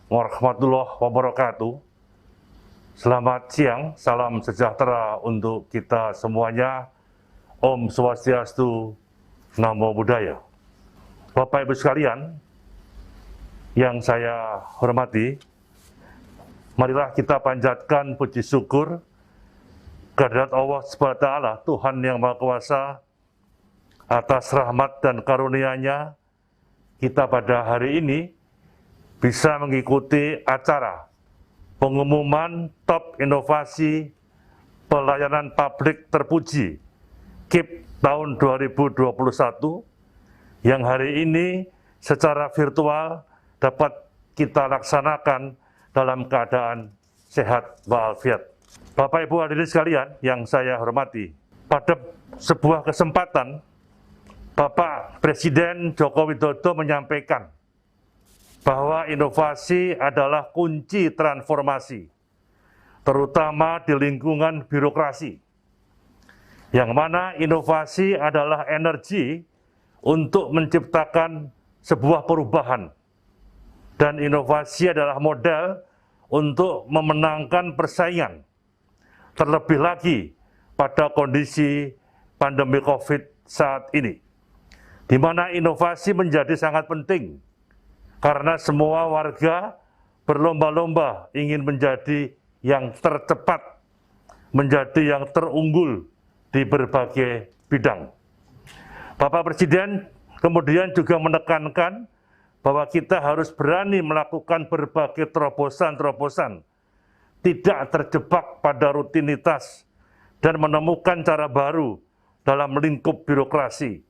warahmatullahi wabarakatuh. Selamat siang, salam sejahtera untuk kita semuanya. Om Swastiastu, Namo Buddhaya. Bapak Ibu sekalian yang saya hormati, marilah kita panjatkan puji syukur kehadirat Allah SWT, Tuhan yang Maha Kuasa, atas rahmat dan karunia-Nya kita pada hari ini bisa mengikuti acara pengumuman top inovasi pelayanan publik terpuji KIP tahun 2021 yang hari ini secara virtual dapat kita laksanakan dalam keadaan sehat walafiat. Bapak Ibu hadirin sekalian yang saya hormati, pada sebuah kesempatan Bapak Presiden Joko Widodo menyampaikan bahwa inovasi adalah kunci transformasi, terutama di lingkungan birokrasi, yang mana inovasi adalah energi untuk menciptakan sebuah perubahan, dan inovasi adalah modal untuk memenangkan persaingan, terlebih lagi pada kondisi pandemi COVID saat ini, di mana inovasi menjadi sangat penting karena semua warga berlomba-lomba ingin menjadi yang tercepat, menjadi yang terunggul di berbagai bidang. Bapak Presiden kemudian juga menekankan bahwa kita harus berani melakukan berbagai terobosan-terobosan, tidak terjebak pada rutinitas, dan menemukan cara baru dalam lingkup birokrasi,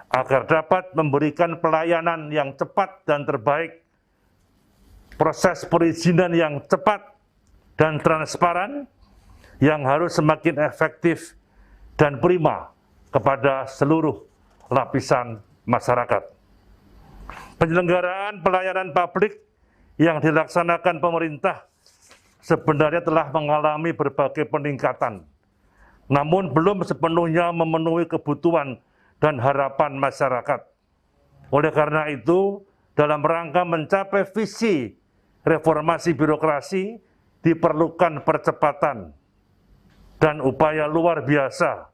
agar dapat memberikan pelayanan yang cepat dan terbaik, proses perizinan yang cepat dan transparan, yang harus semakin efektif dan prima kepada seluruh lapisan masyarakat. Penyelenggaraan pelayanan publik yang dilaksanakan pemerintah sebenarnya telah mengalami berbagai peningkatan, namun belum sepenuhnya memenuhi kebutuhan dan harapan masyarakat. Oleh karena itu, dalam rangka mencapai visi reformasi birokrasi, diperlukan percepatan dan upaya luar biasa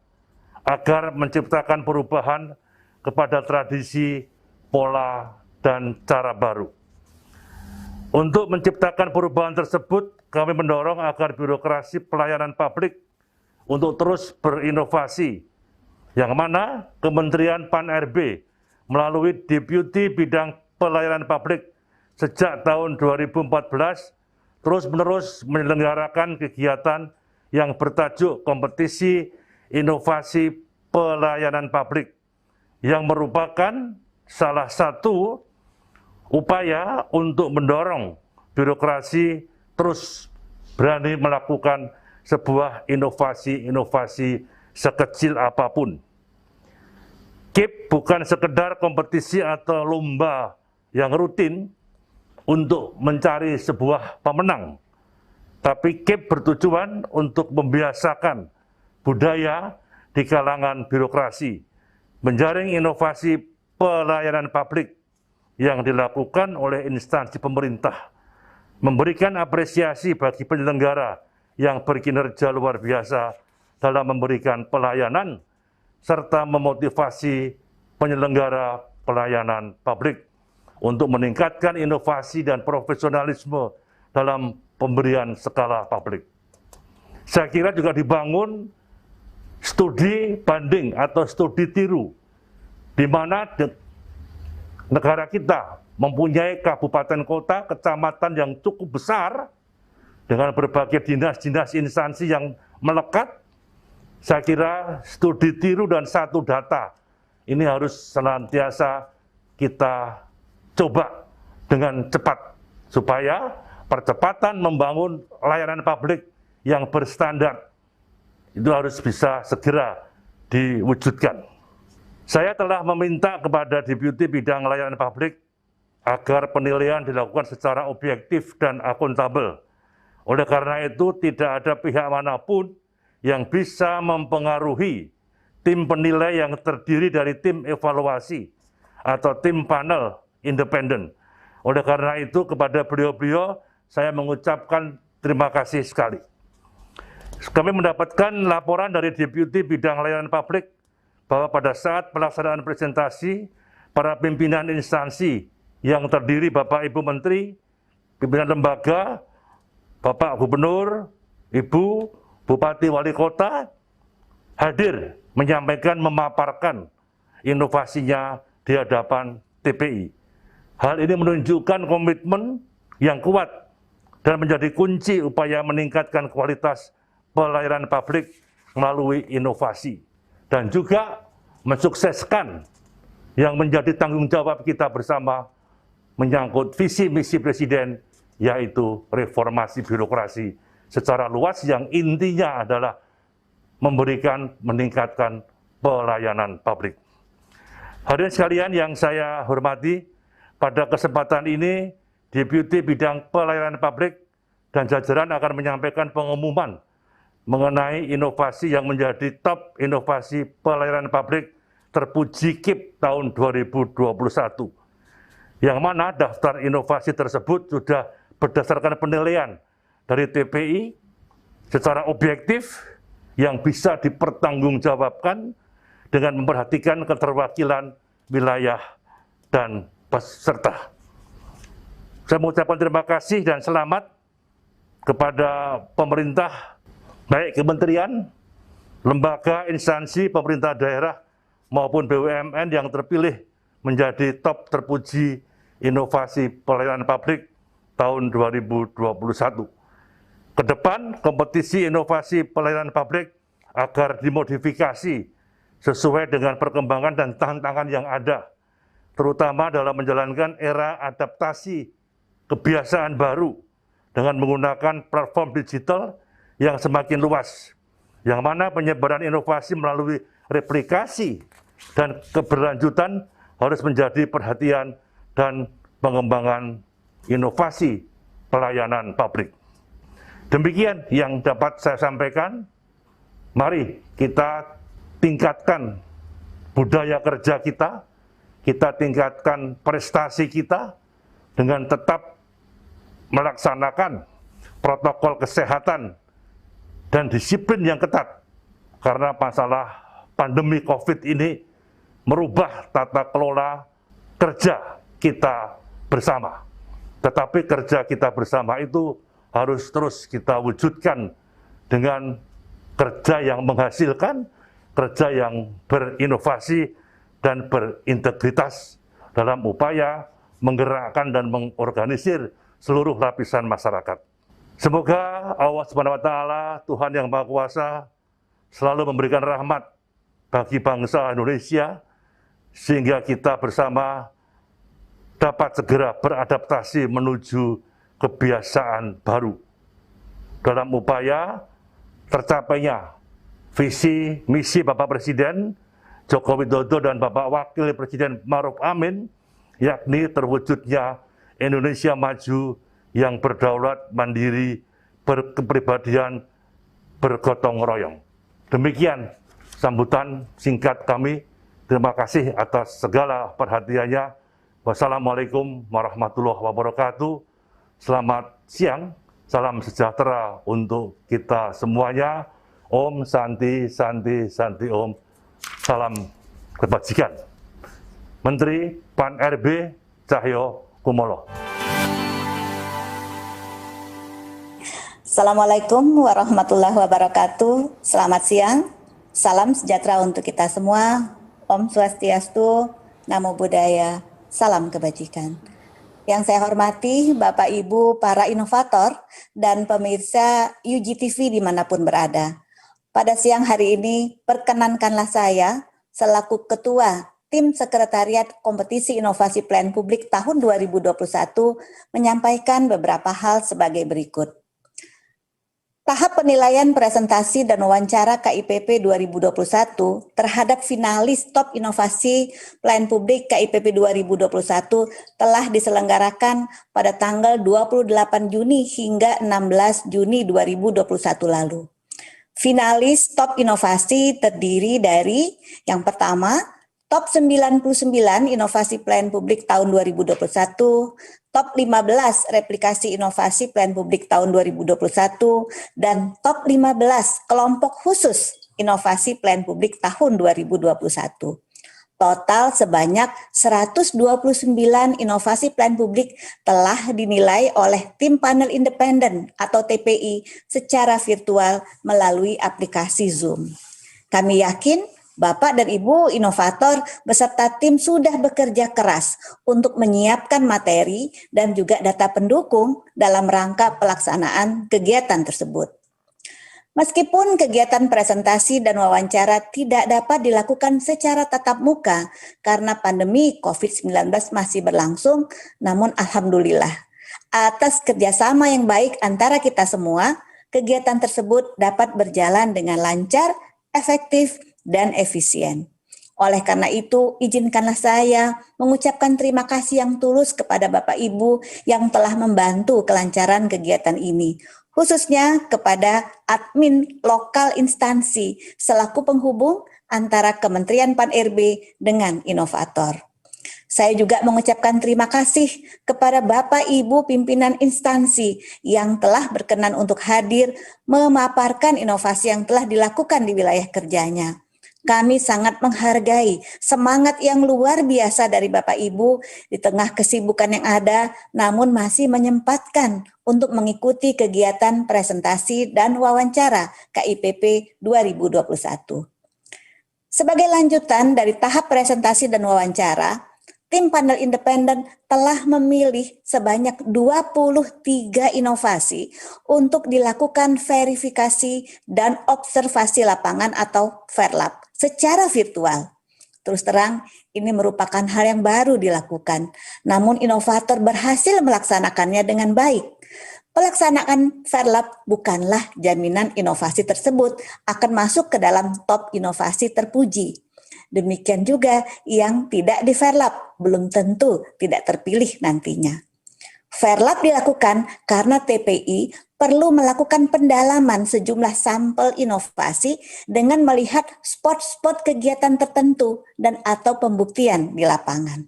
agar menciptakan perubahan kepada tradisi, pola, dan cara baru. Untuk menciptakan perubahan tersebut, kami mendorong agar birokrasi pelayanan publik untuk terus berinovasi, yang mana Kementerian Pan-RB melalui Deputi Bidang Pelayanan Publik sejak tahun 2014 terus-menerus menyelenggarakan kegiatan yang bertajuk Kompetisi Inovasi Pelayanan Publik, yang merupakan salah satu upaya untuk mendorong birokrasi terus berani melakukan sebuah inovasi-inovasi sekecil apapun. KIP bukan sekedar kompetisi atau lomba yang rutin untuk mencari sebuah pemenang, tapi KIP bertujuan untuk membiasakan budaya di kalangan birokrasi, menjaring inovasi pelayanan publik yang dilakukan oleh instansi pemerintah, memberikan apresiasi bagi penyelenggara yang berkinerja luar biasa dalam memberikan pelayanan, serta memotivasi penyelenggara pelayanan publik untuk meningkatkan inovasi dan profesionalisme dalam pemberian skala publik. Saya kira juga dibangun studi banding atau studi tiru, di mana negara kita mempunyai kabupaten kota, kecamatan yang cukup besar, dengan berbagai dinas-dinas instansi yang melekat. Saya kira studi tiru dan satu data ini harus senantiasa kita coba dengan cepat, supaya percepatan membangun layanan publik yang berstandar itu harus bisa segera diwujudkan. Saya telah meminta kepada Deputi Bidang Layanan Publik agar penilaian dilakukan secara objektif dan akuntabel. Oleh karena itu, tidak ada pihak manapun yang bisa mempengaruhi tim penilai yang terdiri dari tim evaluasi atau tim panel independen Oleh karena itu kepada beliau-beliau saya mengucapkan terima kasih sekali. Kami mendapatkan laporan dari Deputi Bidang Layanan Publik bahwa pada saat pelaksanaan presentasi, para pimpinan instansi yang terdiri Bapak Ibu Menteri, pimpinan lembaga, Bapak Gubernur, Ibu, Bupati, Wali Kota, hadir menyampaikan, memaparkan inovasinya di hadapan TPI. Hal ini menunjukkan komitmen yang kuat dan menjadi kunci upaya meningkatkan kualitas pelayanan publik melalui inovasi. Dan juga mensukseskan yang menjadi tanggung jawab kita bersama menyangkut visi misi Presiden, yaitu reformasi birokrasi secara luas yang intinya adalah meningkatkan pelayanan publik. Hadirin sekalian yang saya hormati, pada kesempatan ini, Deputi Bidang Pelayanan Publik dan jajaran akan menyampaikan pengumuman mengenai inovasi yang menjadi top inovasi pelayanan publik terpuji KIP tahun 2021. Yang mana daftar inovasi tersebut sudah berdasarkan penilaian dari TPI secara objektif yang bisa dipertanggungjawabkan dengan memperhatikan keterwakilan wilayah dan peserta. Saya mengucapkan terima kasih dan selamat kepada pemerintah, baik kementerian, lembaga, instansi, pemerintah daerah, maupun BUMN yang terpilih menjadi top terpuji inovasi pelayanan publik tahun 2021. Ke depan, kompetisi inovasi pelayanan publik agar dimodifikasi sesuai dengan perkembangan dan tantangan yang ada, terutama dalam menjalankan era adaptasi kebiasaan baru dengan menggunakan platform digital yang semakin luas, yang mana penyebaran inovasi melalui replikasi dan keberlanjutan harus menjadi perhatian dan pengembangan inovasi pelayanan publik. Demikian yang dapat saya sampaikan. Mari kita tingkatkan budaya kerja kita tingkatkan prestasi kita dengan tetap melaksanakan protokol kesehatan dan disiplin yang ketat. Karena masalah pandemi COVID ini merubah tata kelola kerja kita bersama. Tetapi kerja kita bersama itu harus terus kita wujudkan dengan kerja yang menghasilkan, kerja yang berinovasi dan berintegritas dalam upaya menggerakkan dan mengorganisir seluruh lapisan masyarakat. Semoga Allah Subhanahu wa Ta'ala, Tuhan yang Maha Kuasa, selalu memberikan rahmat bagi bangsa Indonesia, sehingga kita bersama dapat segera beradaptasi menuju kebiasaan baru dalam upaya tercapainya visi misi Bapak Presiden Joko Widodo dan Bapak Wakil Presiden Ma'ruf Amin, yakni terwujudnya Indonesia maju yang berdaulat, mandiri, berkepribadian, bergotong royong. Demikian sambutan singkat kami. Terima kasih atas segala perhatiannya. Wassalamualaikum warahmatullahi wabarakatuh. Selamat siang, salam sejahtera untuk kita semuanya. Om Santi, Santi, Santi Om. Salam kebajikan. Menteri Pan RB Cahyo Kumolo. Assalamualaikum warahmatullahi wabarakatuh. Selamat siang, salam sejahtera untuk kita semua. Om Swastiastu, Namo Buddhaya, salam kebajikan. Yang saya hormati Bapak Ibu para inovator dan pemirsa UGTV dimanapun berada. Pada siang hari ini, perkenankanlah saya selaku Ketua Tim Sekretariat Kompetisi Inovasi Pelayanan Publik tahun 2021 menyampaikan beberapa hal sebagai berikut. Tahap penilaian presentasi dan wawancara KIPP 2021 terhadap finalis top inovasi pelayanan publik KIPP 2021 telah diselenggarakan pada tanggal 28 Juni hingga 16 Juni 2021 lalu. Finalis top inovasi terdiri dari yang pertama, Top 99 Inovasi Pelayanan Publik tahun 2021, Top 15 Replikasi Inovasi Pelayanan Publik tahun 2021, dan Top 15 Kelompok Khusus Inovasi Pelayanan Publik tahun 2021. Total sebanyak 129 inovasi pelayanan publik telah dinilai oleh tim panel independen atau TPI secara virtual melalui aplikasi Zoom. Kami yakin Bapak dan Ibu inovator beserta tim sudah bekerja keras untuk menyiapkan materi dan juga data pendukung dalam rangka pelaksanaan kegiatan tersebut. Meskipun kegiatan presentasi dan wawancara tidak dapat dilakukan secara tatap muka karena pandemi COVID-19 masih berlangsung, namun alhamdulillah, atas kerjasama yang baik antara kita semua, kegiatan tersebut dapat berjalan dengan lancar, efektif, dan efisien. Oleh karena itu, izinkanlah saya mengucapkan terima kasih yang tulus kepada Bapak Ibu yang telah membantu kelancaran kegiatan ini, khususnya kepada admin lokal instansi selaku penghubung antara Kementerian Pan-RB dengan inovator. Saya juga mengucapkan terima kasih kepada Bapak Ibu pimpinan instansi yang telah berkenan untuk hadir memaparkan inovasi yang telah dilakukan di wilayah kerjanya. Kami sangat menghargai semangat yang luar biasa dari Bapak Ibu di tengah kesibukan yang ada, namun masih menyempatkan untuk mengikuti kegiatan presentasi dan wawancara KIPP 2021. Sebagai lanjutan dari tahap presentasi dan wawancara, tim panel independen telah memilih sebanyak 23 inovasi untuk dilakukan verifikasi dan observasi lapangan atau VERLAP secara virtual. Terus terang, ini merupakan hal yang baru dilakukan, namun inovator berhasil melaksanakannya dengan baik. Pelaksanaan VERLAP bukanlah jaminan inovasi tersebut akan masuk ke dalam top inovasi terpuji. Demikian juga yang tidak di VERLAP, belum tentu tidak terpilih nantinya. VERLAP dilakukan karena TPI perlu melakukan pendalaman sejumlah sampel inovasi dengan melihat spot-spot kegiatan tertentu dan atau pembuktian di lapangan.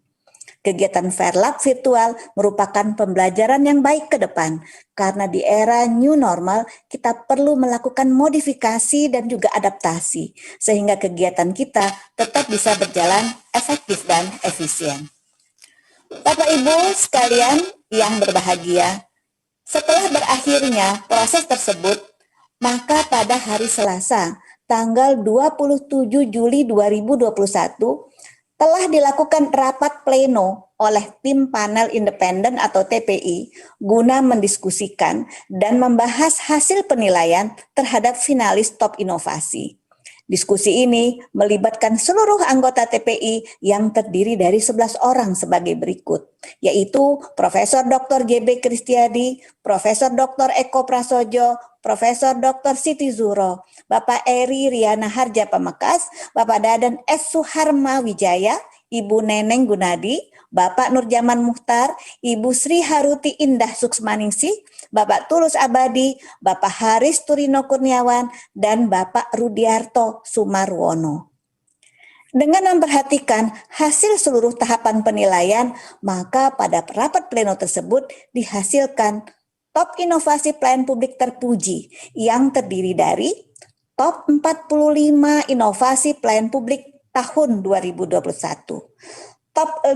Kegiatan VERLAP virtual merupakan pembelajaran yang baik ke depan karena di era new normal kita perlu melakukan modifikasi dan juga adaptasi sehingga kegiatan kita tetap bisa berjalan efektif dan efisien. Bapak Ibu sekalian yang berbahagia, setelah berakhirnya proses tersebut, maka pada hari Selasa, tanggal 27 Juli 2021, telah dilakukan rapat pleno oleh tim panel independen atau TPI guna mendiskusikan dan membahas hasil penilaian terhadap finalis top inovasi. Diskusi ini melibatkan seluruh anggota TPI yang terdiri dari 11 orang sebagai berikut, yaitu Profesor Dr. GB Kristiadi, Profesor Dr. Eko Prasojo, Profesor Dr. Siti Zuro, Bapak Eri Riana Harja Pamekas, Bapak Dadan S. Suharma Wijaya, Ibu Neneng Gunadi, Bapak Nurjaman Muhtar, Ibu Sri Haruti Indah Suksmaningsih, Bapak Tulus Abadi, Bapak Haris Turino Kurniawan, dan Bapak Rudiarto Sumarwono. Dengan memperhatikan hasil seluruh tahapan penilaian, maka pada rapat pleno tersebut dihasilkan top inovasi pelayanan publik terpuji yang terdiri dari top 45 inovasi pelayanan publik tahun 2021. Top 5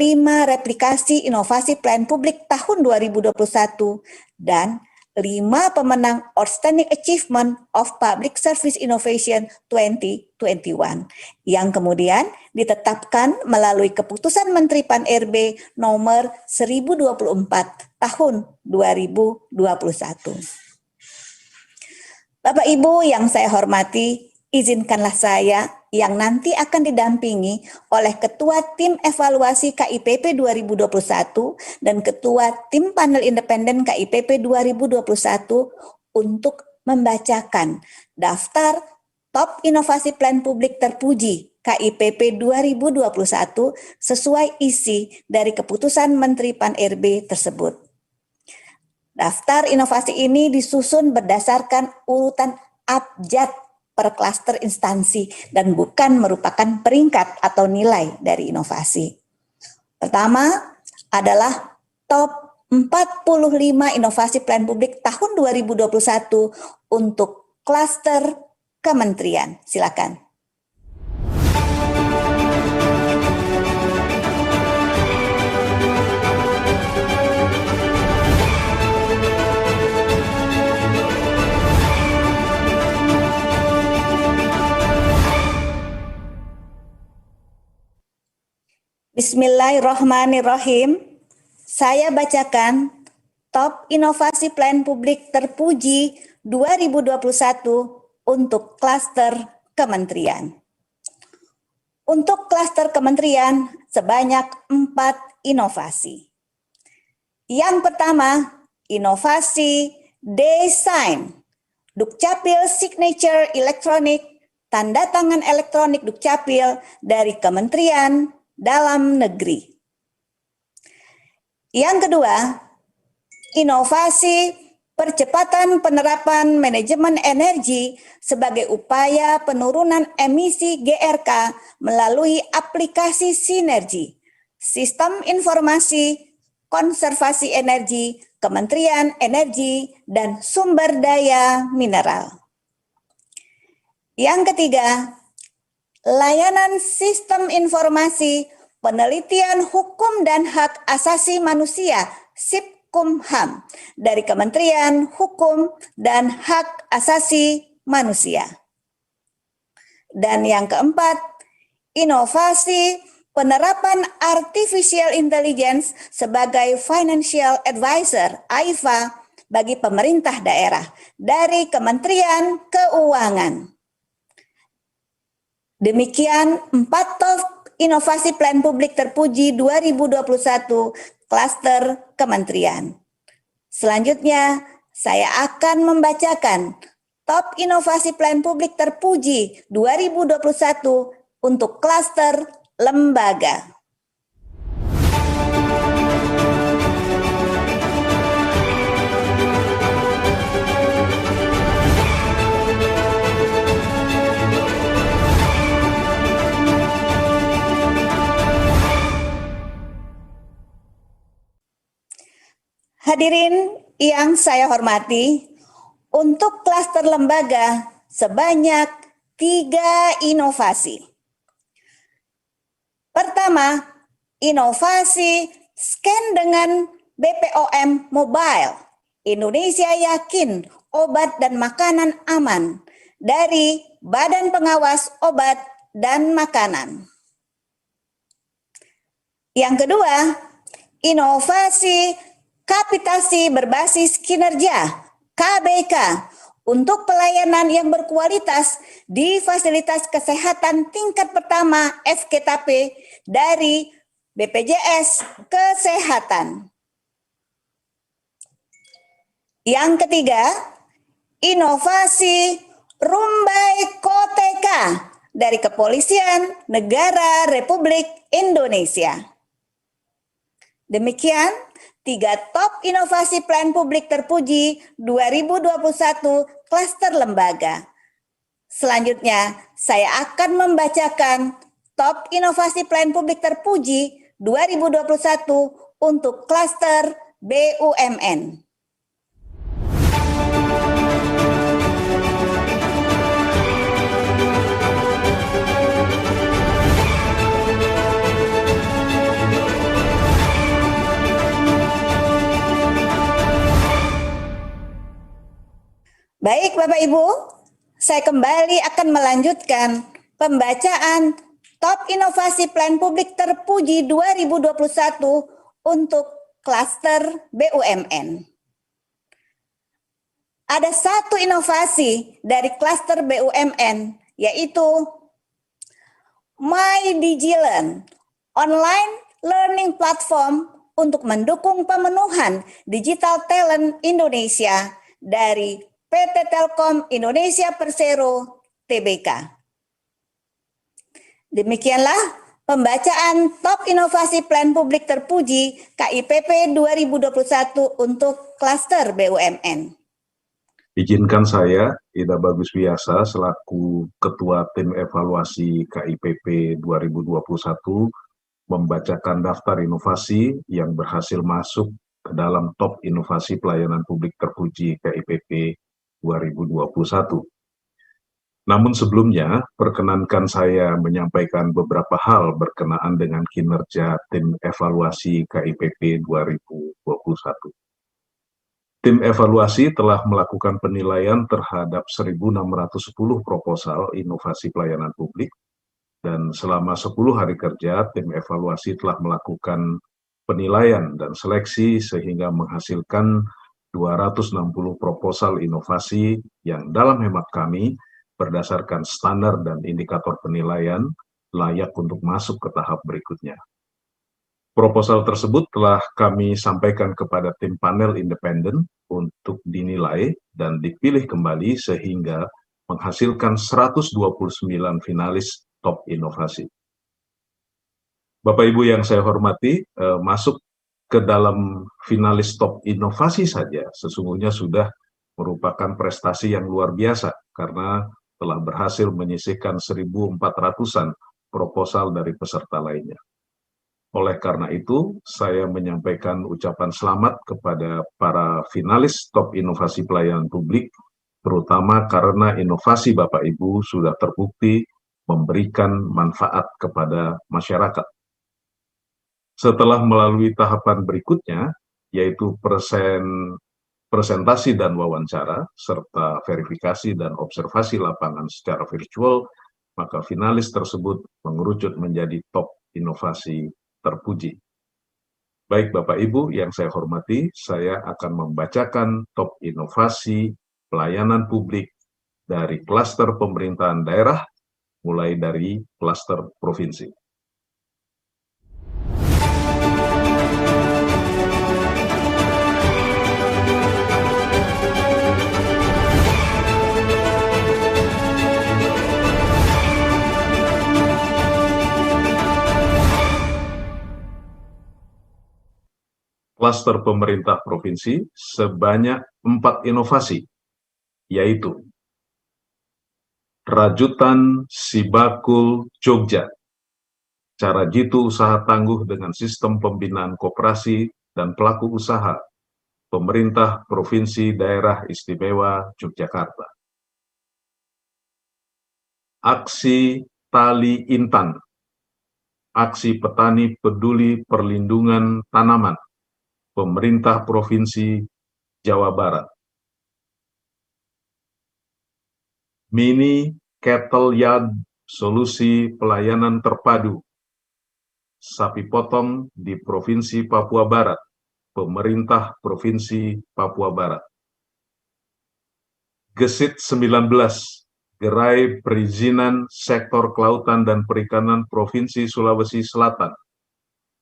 replikasi inovasi pelayanan publik tahun 2021 dan 5 pemenang Outstanding Achievement of Public Service Innovation 2021 yang kemudian ditetapkan melalui keputusan Menteri Pan-RB nomor 1024 tahun 2021. Bapak Ibu yang saya hormati, izinkanlah saya yang nanti akan didampingi oleh Ketua Tim Evaluasi KIPP 2021 dan Ketua Tim Panel Independen KIPP 2021 untuk membacakan daftar top inovasi pelayanan publik terpuji KIPP 2021 sesuai isi dari keputusan Menteri Pan-RB tersebut. Daftar inovasi ini disusun berdasarkan urutan abjad per klaster instansi dan bukan merupakan peringkat atau nilai dari inovasi. Pertama adalah top 45 inovasi pelayanan publik tahun 2021 untuk klaster kementerian. Silakan. Bismillahirrahmanirrahim. Saya bacakan top inovasi pelayanan publik terpuji 2021 untuk klaster kementerian. Untuk klaster kementerian sebanyak 4 inovasi. Yang pertama, inovasi desain Dukcapil Signature Elektronik, tanda tangan elektronik Dukcapil dari Kementerian Dalam Negeri. Yang kedua, inovasi percepatan penerapan manajemen energi sebagai upaya penurunan emisi GRK melalui aplikasi sinergi Sistem Informasi Konservasi Energi Kementerian Energi dan Sumber Daya Mineral. Yang ketiga, layanan sistem informasi penelitian hukum dan hak asasi manusia SIPKUMHAM dari Kementerian Hukum dan Hak Asasi Manusia. Dan yang keempat, inovasi penerapan artificial intelligence sebagai financial advisor AIFA bagi pemerintah daerah dari Kementerian Keuangan. Demikian 4 top inovasi pelayanan publik terpuji 2021 klaster kementerian. Selanjutnya, saya akan membacakan top inovasi pelayanan publik terpuji 2021 untuk klaster lembaga. Hadirin yang saya hormati, untuk klaster lembaga sebanyak 3 inovasi. Pertama, inovasi scan dengan BPOM Mobile. Indonesia yakin obat dan makanan aman dari Badan Pengawas Obat dan Makanan. Yang kedua, inovasi kapitasi berbasis kinerja KBK untuk pelayanan yang berkualitas di fasilitas kesehatan tingkat pertama FKTP dari BPJS Kesehatan. Yang ketiga, inovasi Rumbai Koteka dari Kepolisian Negara Republik Indonesia. Demikian 3 top inovasi pelayanan publik terpuji 2021 klaster lembaga. Selanjutnya, saya akan membacakan top inovasi pelayanan publik terpuji 2021 untuk klaster BUMN. Baik Bapak Ibu, saya kembali akan melanjutkan pembacaan top inovasi pelayanan publik terpuji 2021 untuk klaster BUMN. Ada 1 inovasi dari klaster BUMN, yaitu MyDigiLearn, online learning platform untuk mendukung pemenuhan digital talent Indonesia dari PT Telkom Indonesia Persero Tbk. Demikianlah pembacaan top inovasi pelayanan publik terpuji KIPP 2021 untuk klaster BUMN. Izinkan saya, Ida Bagus Biasa, selaku Ketua Tim Evaluasi KIPP 2021, membacakan daftar inovasi yang berhasil masuk ke dalam top inovasi pelayanan publik terpuji KIPP 2021. Namun sebelumnya, perkenankan saya menyampaikan beberapa hal berkenaan dengan kinerja Tim Evaluasi KIPP 2021. Tim evaluasi telah melakukan penilaian terhadap 1.610 proposal inovasi pelayanan publik, dan selama 10 hari kerja, tim evaluasi telah melakukan penilaian dan seleksi sehingga menghasilkan 260 proposal inovasi yang dalam hemat kami berdasarkan standar dan indikator penilaian layak untuk masuk ke tahap berikutnya. Proposal tersebut telah kami sampaikan kepada tim panel independen untuk dinilai dan dipilih kembali sehingga menghasilkan 129 finalis top inovasi. Bapak Ibu yang saya hormati, masuk ke dalam finalis top inovasi saja sesungguhnya sudah merupakan prestasi yang luar biasa karena telah berhasil menyisihkan 1.400-an proposal dari peserta lainnya. Oleh karena itu, saya menyampaikan ucapan selamat kepada para finalis top inovasi pelayanan publik, terutama karena inovasi Bapak Ibu sudah terbukti memberikan manfaat kepada masyarakat. Setelah melalui tahapan berikutnya, yaitu presentasi dan wawancara, serta verifikasi dan observasi lapangan secara virtual, maka finalis tersebut mengerucut menjadi top inovasi terpuji. Baik Bapak Ibu yang saya hormati, saya akan membacakan top inovasi pelayanan publik dari klaster pemerintahan daerah, mulai dari klaster provinsi. Klaster pemerintah provinsi sebanyak 4 inovasi, yaitu Rajutan Sibakul Jogja, cara jitu usaha tangguh dengan sistem pembinaan koperasi dan pelaku usaha, pemerintah Provinsi Daerah Istimewa Yogyakarta. Aksi Tali Intan, aksi petani peduli perlindungan tanaman, pemerintah Provinsi Jawa Barat. Mini Cattle Yard, solusi pelayanan terpadu, sapi potong di Provinsi Papua Barat, pemerintah Provinsi Papua Barat. Gesit 19, gerai perizinan sektor kelautan dan perikanan Provinsi Sulawesi Selatan,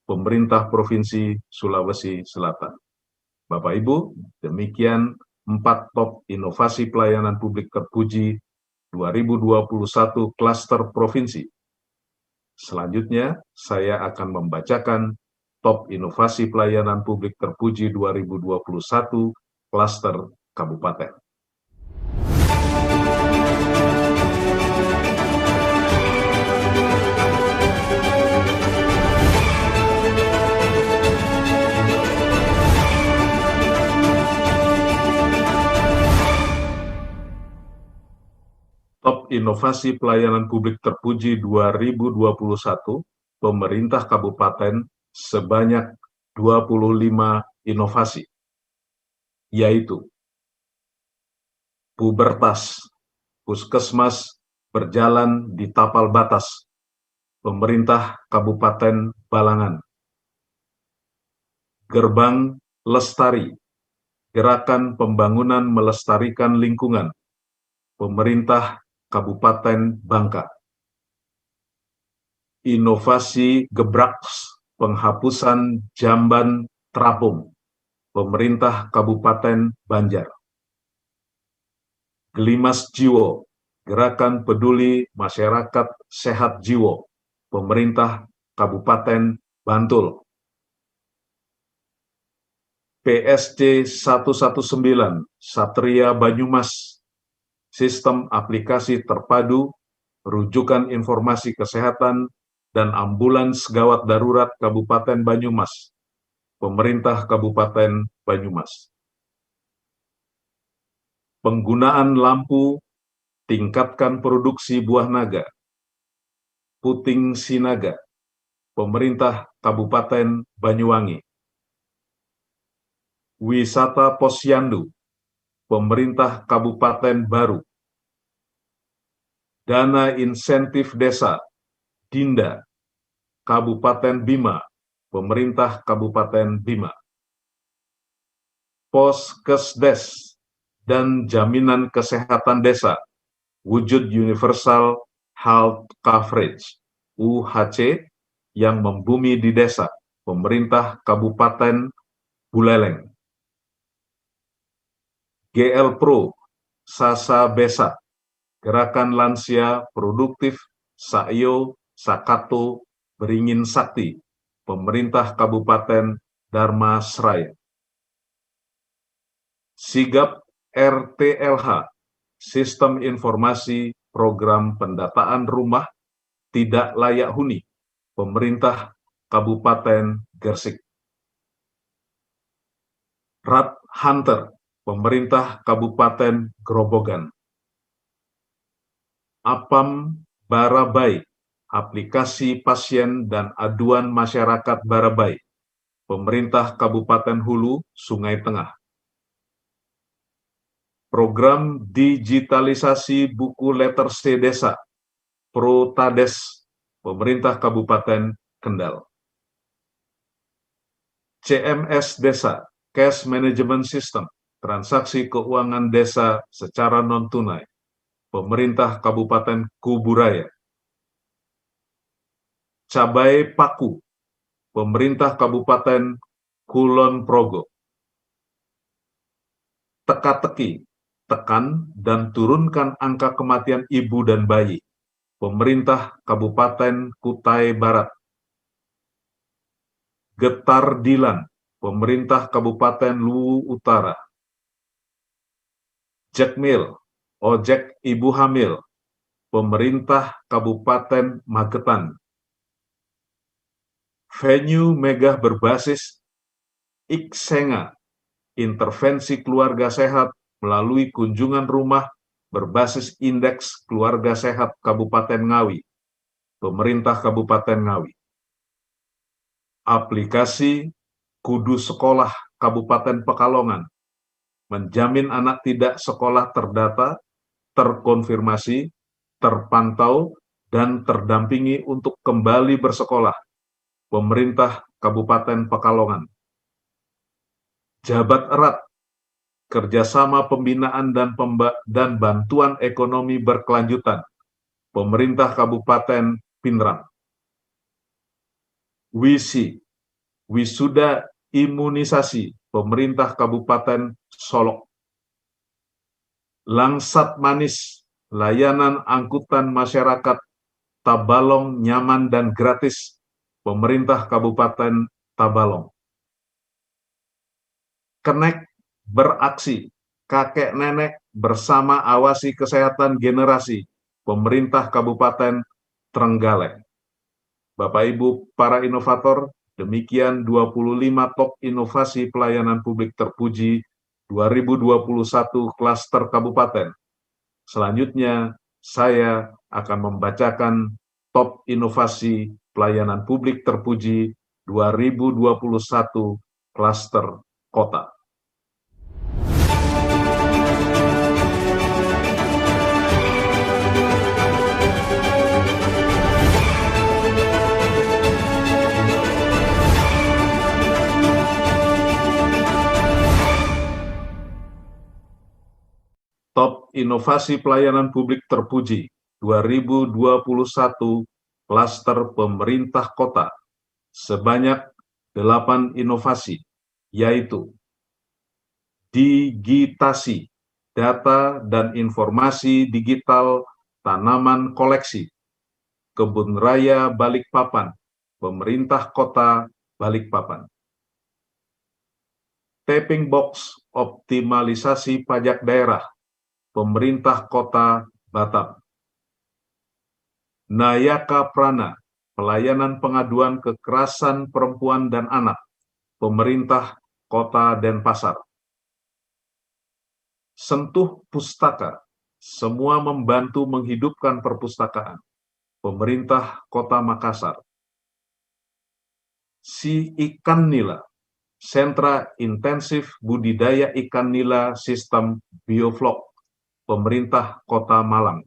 pemerintah Provinsi Sulawesi Selatan. Bapak Ibu, demikian 4 top inovasi pelayanan publik terpuji 2021 klaster provinsi. Selanjutnya, saya akan membacakan top inovasi pelayanan publik terpuji 2021 klaster kabupaten. Top inovasi pelayanan publik terpuji 2021, pemerintah kabupaten sebanyak 25 inovasi, yaitu Pubertas, puskesmas berjalan di tapal batas, pemerintah Kabupaten Balangan. Gerbang Lestari, gerakan pembangunan melestarikan lingkungan, pemerintah Kabupaten Bangka. Inovasi Gebraks, penghapusan jamban terapung, pemerintah Kabupaten Banjar. Gelimas Jiwo, gerakan peduli masyarakat sehat jiwo, pemerintah Kabupaten Bantul. PSC 119 Satria Banyumas, Sistem Aplikasi Terpadu, Rujukan Informasi Kesehatan, dan Ambulans Gawat Darurat Kabupaten Banyumas, Pemerintah Kabupaten Banyumas. Penggunaan lampu, tingkatkan produksi buah naga, Puting Sinaga, Pemerintah Kabupaten Banyuwangi. Wisata Posyandu, Pemerintah Kabupaten Baru. Dana Insentif Desa, Dinda, Kabupaten Bima, Pemerintah Kabupaten Bima. Poskesdes dan Jaminan Kesehatan Desa, Wujud Universal Health Coverage, UHC, yang membumi di desa, Pemerintah Kabupaten Buleleng. GL Pro, Sasa Besa, Gerakan Lansia Produktif, Sayo, Sakato, Beringin Sakti, Pemerintah Kabupaten Dharmasraya. Sigap RTLH, Sistem Informasi Program Pendataan Rumah Tidak Layak Huni, Pemerintah Kabupaten Gresik. Rat Hunter, Pemerintah Kabupaten Grobogan. Apam Barabai, Aplikasi Pasien dan Aduan Masyarakat Barabai, Pemerintah Kabupaten Hulu, Sungai Tengah. Program Digitalisasi Buku Letter C Desa, Protades, Pemerintah Kabupaten Kendal. CMS Desa, Cash Management System, Transaksi Keuangan Desa secara non-tunai, Pemerintah Kabupaten Kuburaya. Cabai Paku, Pemerintah Kabupaten Kulon Progo. Teka-teki, tekan dan turunkan angka kematian ibu dan bayi, Pemerintah Kabupaten Kutai Barat. Getar Dilan, Pemerintah Kabupaten Luwu Utara. Jakmil, Ojek Ibu Hamil, Pemerintah Kabupaten Magetan. Venue megah berbasis Iksenga, Intervensi Keluarga Sehat melalui kunjungan rumah berbasis Indeks Keluarga Sehat Kabupaten Ngawi, Pemerintah Kabupaten Ngawi. Aplikasi Kudu Sekolah Kabupaten Pekalongan, menjamin anak tidak sekolah terdata, terkonfirmasi, terpantau, dan terdampingi untuk kembali bersekolah, Pemerintah Kabupaten Pekalongan. Jabat erat, kerjasama pembinaan dan bantuan ekonomi berkelanjutan, Pemerintah Kabupaten Pinrang. WISI, Wisuda Imunisasi, Pemerintah Kabupaten Solok. Langsat Manis, layanan angkutan masyarakat Tabalong nyaman dan gratis, Pemerintah Kabupaten Tabalong. Kenek beraksi, kakek nenek bersama awasi kesehatan generasi, Pemerintah Kabupaten Trenggalek. Bapak Ibu para inovator, demikian 25 top inovasi pelayanan publik terpuji 2021 klaster kabupaten. Selanjutnya, saya akan membacakan top inovasi pelayanan publik terpuji 2021 klaster kota. Top Inovasi Pelayanan Publik Terpuji 2021 Klaster Pemerintah Kota sebanyak 8 inovasi, yaitu digitasi, data dan informasi digital tanaman koleksi, Kebun Raya Balikpapan, Pemerintah Kota Balikpapan. tapping box optimalisasi pajak daerah, pemerintah kota Batam. Nayaka Prana, pelayanan pengaduan kekerasan perempuan dan anak, pemerintah kota Denpasar. Sentuh Pustaka, semua membantu menghidupkan perpustakaan, pemerintah kota Makassar. Si Ikan Nila, Sentra Intensif Budidaya Ikan Nila Sistem Bioflok, pemerintah kota Malang.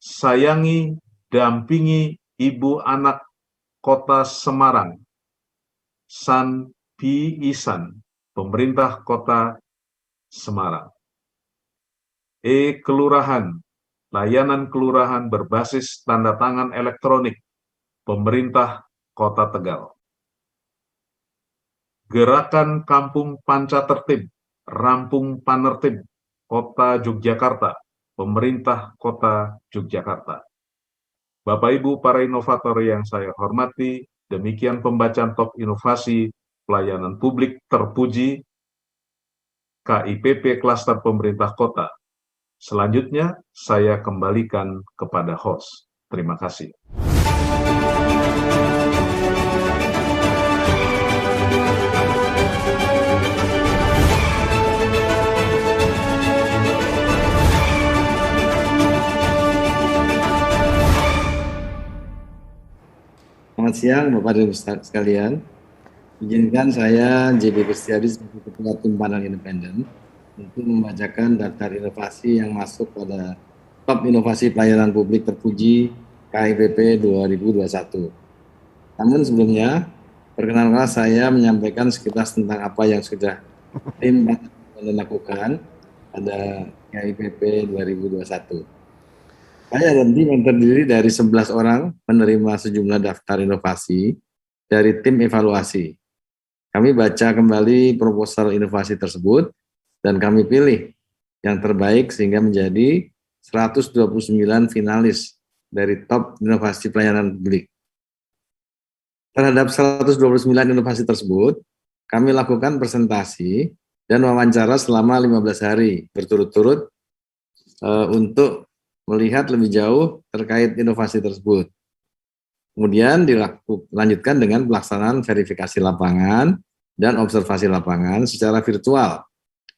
Sayangi, dampingi ibu anak kota Semarang, San Pi Isan, pemerintah kota Semarang. E-Kelurahan, layanan kelurahan berbasis tanda tangan elektronik, pemerintah kota Tegal. Gerakan Kampung Panca Tertib, Rampung Panertib, kota Yogyakarta, pemerintah kota Yogyakarta. Bapak Ibu para inovator yang saya hormati, demikian pembacaan top inovasi pelayanan publik terpuji KIPP Klaster Pemerintah Kota. Selanjutnya, saya kembalikan kepada host. Terima kasih. Selamat siang Bapak dan Ibu sekalian. Izinkan saya JB Kristiadi sebagai Ketua Tim Panel Independen untuk membacakan daftar inovasi yang masuk pada top inovasi pelayanan publik terpuji KIPP 2021. Namun sebelumnya, perkenalkan saya menyampaikan sekilas tentang apa yang sudah tim Panel lakukan pada KIPP 2021. Saya tim yang terdiri dari 11 orang menerima sejumlah daftar inovasi dari tim evaluasi. Kami baca kembali proposal inovasi tersebut dan kami pilih yang terbaik sehingga menjadi 129 finalis dari top inovasi pelayanan publik. Terhadap 129 inovasi tersebut, kami lakukan presentasi dan wawancara selama 15 hari berturut-turut untuk melihat lebih jauh terkait inovasi tersebut. Kemudian dilanjutkan dengan pelaksanaan verifikasi lapangan dan observasi lapangan secara virtual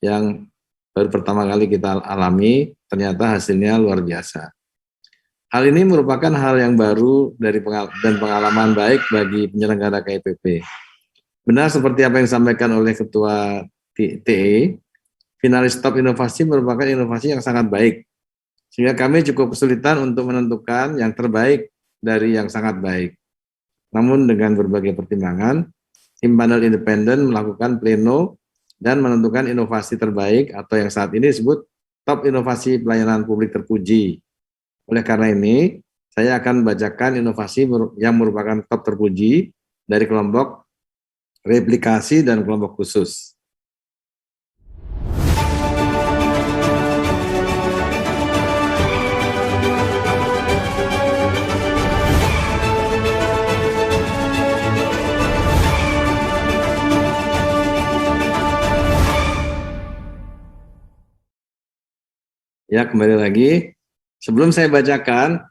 yang baru pertama kali kita alami, ternyata hasilnya luar biasa. Hal ini merupakan hal yang baru dan pengalaman baik bagi penyelenggara KIPP. Benar seperti apa yang disampaikan oleh Ketua TE, finalis top inovasi merupakan inovasi yang sangat baik, sehingga kami cukup kesulitan untuk menentukan yang terbaik dari yang sangat baik. Namun dengan berbagai pertimbangan, tim panel independen melakukan pleno dan menentukan inovasi terbaik atau yang saat ini disebut top inovasi pelayanan publik terpuji. Oleh karena ini, saya akan bacakan inovasi yang merupakan top terpuji dari kelompok replikasi dan kelompok khusus. Ya, kembali lagi. Sebelum saya bacakan,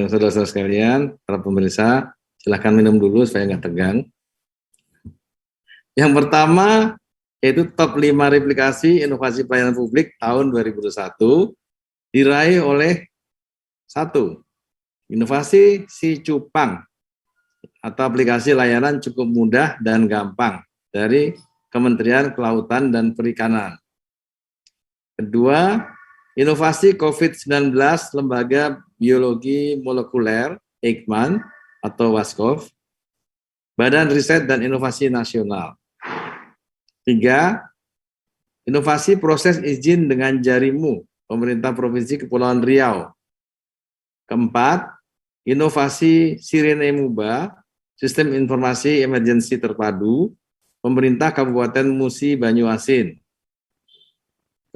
saudara-saudara sekalian, para pemirsa, silahkan minum dulu supaya nggak tegang. Yang pertama, yaitu top 5 replikasi inovasi pelayanan publik tahun 2021, diraih oleh 1. Inovasi Si Cupang, atau aplikasi layanan cukup mudah dan gampang dari Kementerian Kelautan dan Perikanan. Kedua, inovasi COVID-19 Lembaga Biologi Molekuler Eijkman atau WASCOV, Badan Riset dan Inovasi Nasional. 3, inovasi proses izin dengan jarimu Pemerintah Provinsi Kepulauan Riau. 4, inovasi Sirene Muba, Sistem Informasi Emergensi Terpadu, Pemerintah Kabupaten Musi Banyuasin.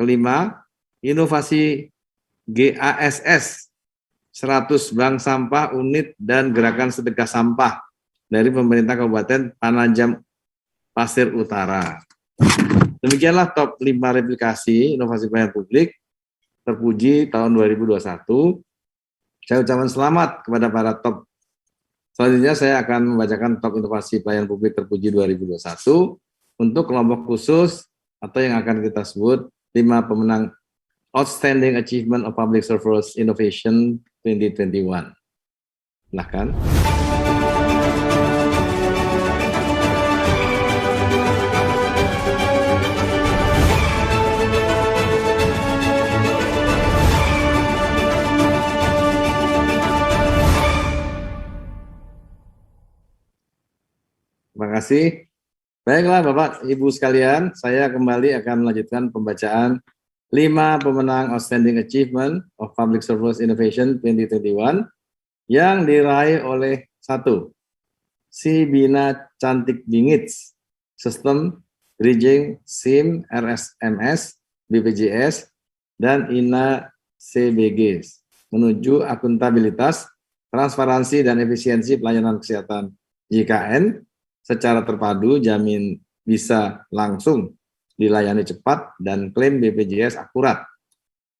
5, inovasi GASS, 100 bank sampah unit dan gerakan sedekah sampah dari Pemerintah Kabupaten Panajam Pasir Utara. Demikianlah top 5 replikasi inovasi pelayanan publik terpuji tahun 2021. Saya ucapkan selamat kepada para top. Selanjutnya saya akan membacakan top inovasi pelayanan publik terpuji 2021 untuk kelompok khusus atau yang akan kita sebut 5 pemenang Outstanding Achievement of Public Service Innovation 2021. Silahkan. Terima kasih. Baiklah Bapak Ibu sekalian, saya kembali akan melanjutkan pembacaan 5 pemenang Outstanding Achievement of Public Service Innovation 2021 yang diraih oleh 1. Si Bina Cantik Bingits, Sistem Bridging SIM RSMS BPJS dan Ina CBG menuju akuntabilitas, transparansi dan efisiensi pelayanan kesehatan JKN secara terpadu, jamin bisa langsung dilayani cepat dan klaim BPJS akurat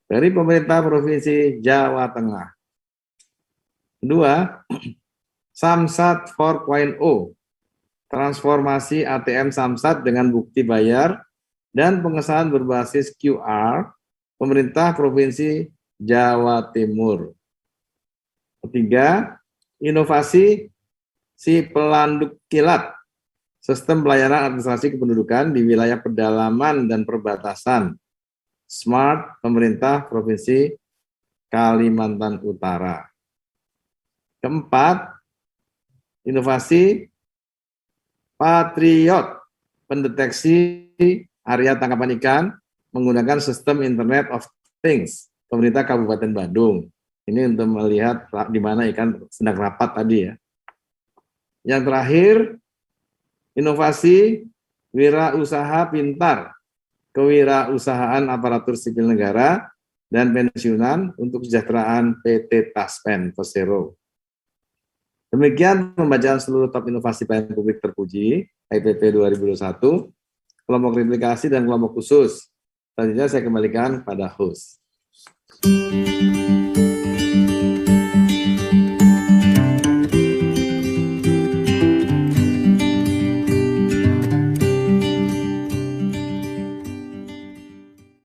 dari pemerintah Provinsi Jawa Tengah. 2. Samsat 4.0, transformasi ATM Samsat dengan bukti bayar dan pengesahan berbasis QR, pemerintah Provinsi Jawa Timur. 3. Inovasi si Pelanduk Kilat, sistem pelayanan administrasi kependudukan di wilayah pedalaman dan perbatasan, Smart, pemerintah Provinsi Kalimantan Utara. 4. Inovasi Patriot, pendeteksi area tangkapan ikan menggunakan sistem Internet of Things, pemerintah Kabupaten Badung. Ini untuk melihat di mana ikan sedang rapat tadi ya. Yang terakhir, inovasi wirausaha pintar, kewirausahaan aparatur sipil negara dan pensiunan untuk kesejahteraan PT Taspen Persero. Demikian pembacaan seluruh top inovasi pelayanan publik terpuji KIPP 2021, kelompok replikasi dan kelompok khusus. Selanjutnya saya kembalikan pada host.